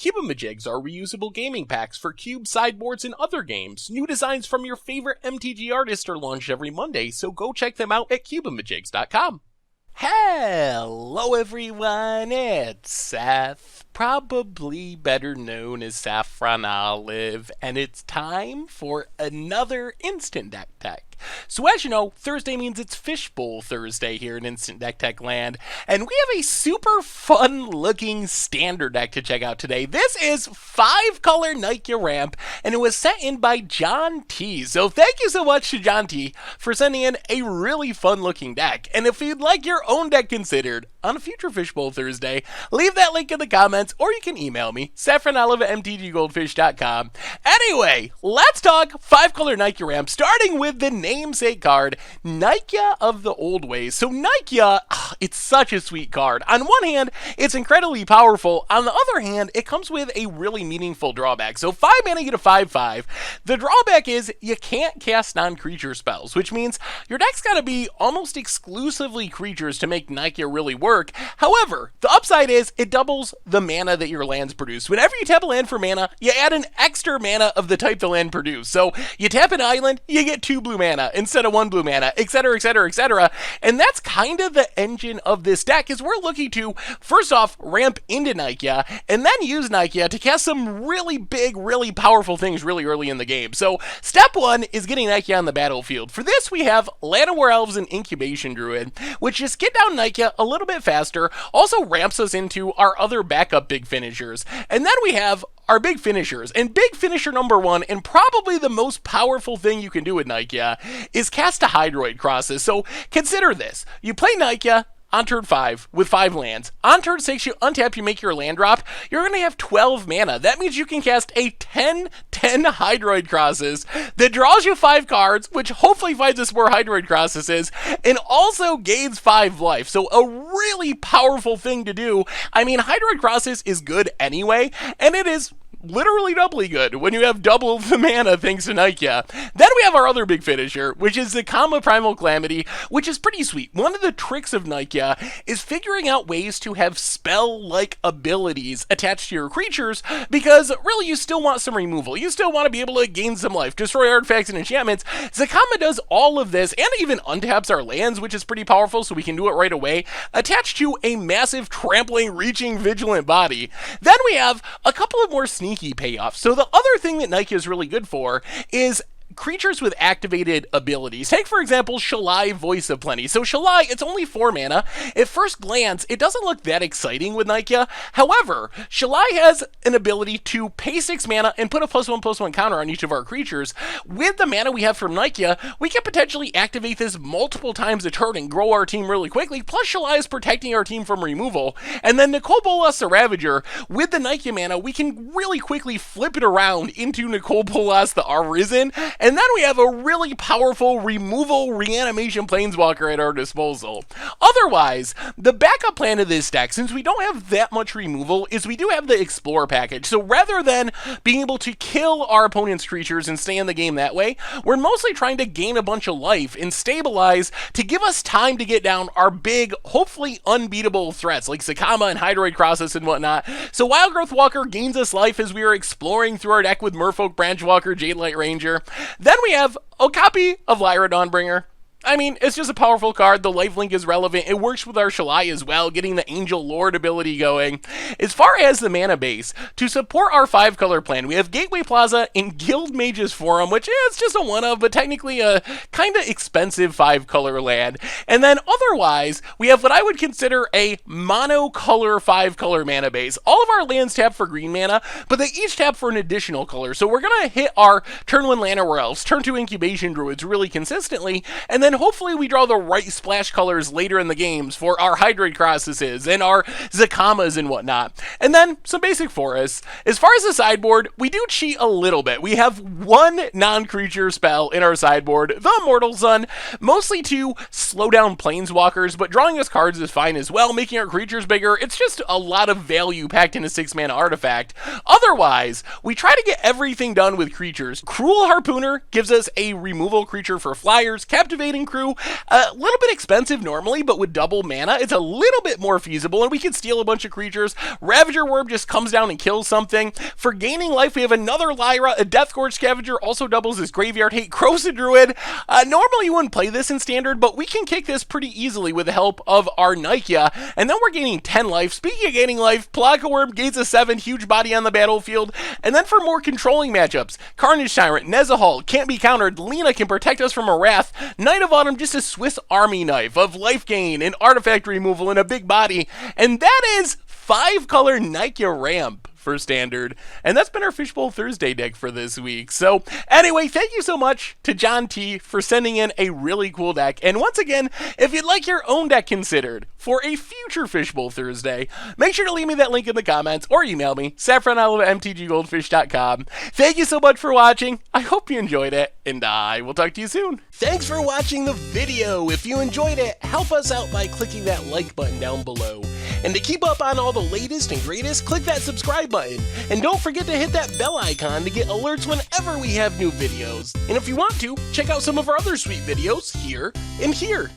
Cubamajigs are reusable gaming packs for cube sideboards and other games. New designs from your favorite MTG artists are launched every Monday, so go check them out at Cubamajigs.com. Hello everyone, it's Seth, probably better known as Saffron Olive, and it's time for another Instant Deck Tech. So as you know, Thursday means it's Fishbowl Thursday here in Instant Deck Tech land, and we have a super fun looking standard deck to check out today. This is 5-color Nikya Ramp, and it was sent in by John T. So thank you so much to John T for sending in a really fun looking deck. And if you'd like your own deck considered on a future Fishbowl Thursday, leave that link in the comments, or you can email me, saffronolive@mtggoldfish.com. Anyway, let's talk 5-color Nikya Ramp, starting with the namesake card, Nikya of the Old Ways. So Nikya, it's such a sweet card. On one hand, it's incredibly powerful. On the other hand, it comes with a really meaningful drawback. So 5 mana, you get a 5/5. The drawback is you can't cast non-creature spells, which means your deck's got to be almost exclusively creatures to make Nikya really work. However, the upside is it doubles the mana that your lands produce. Whenever you tap a land for mana, you add an extra mana of the type the land produced. So you tap an island, you get 2 blue mana instead of 1 blue mana, etc, etc, etc. And that's kind of the engine of this deck, is we're looking to, first off, ramp into Nikya, and then use Nikya to cast some really big, really powerful things really early in the game. So step 1 is getting Nikya on the battlefield. For this, we have Llanowar Elves and Incubation Druid, which just get down Nikya a little bit faster, also ramps us into our other backup big finishers. And then we have our big finishers, and big finisher number 1, and probably the most powerful thing you can do with Nikya, is cast a Hydroid Crosses. So consider this: you play Nikya on turn 5 with 5 lands. On turn 6, you untap, you make your land drop. You're going to have 12 mana. That means you can cast a 10/10 Hydroid Crosses that draws you 5 cards, which hopefully finds us where Hydroid Crosses is, and also gains 5 life. So a really powerful thing to do. I mean, Hydroid Crosses is good anyway, and it is literally doubly good when you have double the mana thanks to Nikya. Then we have our other big finisher, which is the Kama Primal Calamity, which is pretty sweet. One of the tricks of Nikya is figuring out ways to have spell-like abilities attached to your creatures, because really you still want some removal. You still want to be able to gain some life, destroy artifacts and enchantments. Zakama does all of this, and even untaps our lands, which is pretty powerful, so we can do it right away, attached to a massive trampling, reaching, vigilant body. Then we have a couple of more sneaky payoffs. So the other thing that Nikya is really good for is creatures with activated abilities. Take, for example, Shalai, Voice of Plenty. So Shalai, it's only 4 mana. At first glance, it doesn't look that exciting with Nikya. However, Shalai has an ability to pay 6 mana and put a +1/+1 counter on each of our creatures. With the mana we have from Nikya, we can potentially activate this multiple times a turn and grow our team really quickly. Plus, Shalai is protecting our team from removal. And then Nicol Bolas the Ravager, with the Nikya mana, we can really quickly flip it around into Nicol Bolas the Arisen. And then we have a really powerful removal reanimation planeswalker at our disposal. Otherwise, the backup plan of this deck, since we don't have that much removal, is we do have the Explore package. So rather than being able to kill our opponent's creatures and stay in the game that way, we're mostly trying to gain a bunch of life and stabilize to give us time to get down our big, hopefully unbeatable threats like Zakama and Hydroid Crosses and whatnot. So Wildgrowth Walker gains us life as we are exploring through our deck with Merfolk, Branchwalker, Jadelight Ranger. Then we have a copy of Lyra Dawnbringer. I mean, it's just a powerful card. The lifelink is relevant. It works with our Shalai as well, getting the Angel Lord ability going. As far as the mana base, to support our 5-color plan, we have Gateway Plaza and Guild Mage's Forum, which is just a one-of, but technically a kind of expensive 5-color land. And then otherwise, we have what I would consider a mono-color 5-color mana base. All of our lands tap for green mana, but they each tap for an additional color. So we're going to hit our turn 1 Llanowar Elves, turn 2 Incubation Druids really consistently, and then hopefully we draw the right splash colors later in the games for our Hydroid Crosses and our Zakamas and whatnot. And then some basic forests. As far as the sideboard, we do cheat a little bit. We have 1 non-creature spell in our sideboard, the Immortal Sun, mostly to slow down planeswalkers, but drawing us cards is fine as well, making our creatures bigger. It's just a lot of value packed in a 6-mana artifact. Otherwise, we try to get everything done with creatures. Cruel Harpooner gives us a removal creature for flyers, Captivating Stone Crew, a little bit expensive normally, but with double mana, it's a little bit more feasible, and we can steal a bunch of creatures. Ravager Worm just comes down and kills something. For gaining life, we have another Lyra, a Deathgorge Scavenger, also doubles as Graveyard Hate, Corrosive Druid. Normally you wouldn't play this in Standard, but we can kick this pretty easily with the help of our Nikya, and then we're gaining 10 life. Speaking of gaining life, Plaka Worm gains a 7, huge body on the battlefield, and then for more controlling matchups, Carnage Tyrant, Nezahal, can't be countered, Lena can protect us from a Wrath, Knight of Autumn, just a Swiss Army knife of life gain and artifact removal and a big body, and that is 5-color Nikya Ramp for Standard. And that's been our Fishbowl Thursday deck for this week. So anyway, thank you so much to John T for sending in a really cool deck. And once again, if you'd like your own deck considered for a future Fishbowl Thursday, make sure to leave me that link in the comments or email me, saffronolive@mtggoldfish.com. Thank you so much for watching. I hope you enjoyed it, and I will talk to you soon. Thanks for watching the video. If you enjoyed it, help us out by clicking that like button down below. And to keep up on all the latest and greatest, click that subscribe button. And don't forget to hit that bell icon to get alerts whenever we have new videos. And if you want to, check out some of our other sweet videos here and here.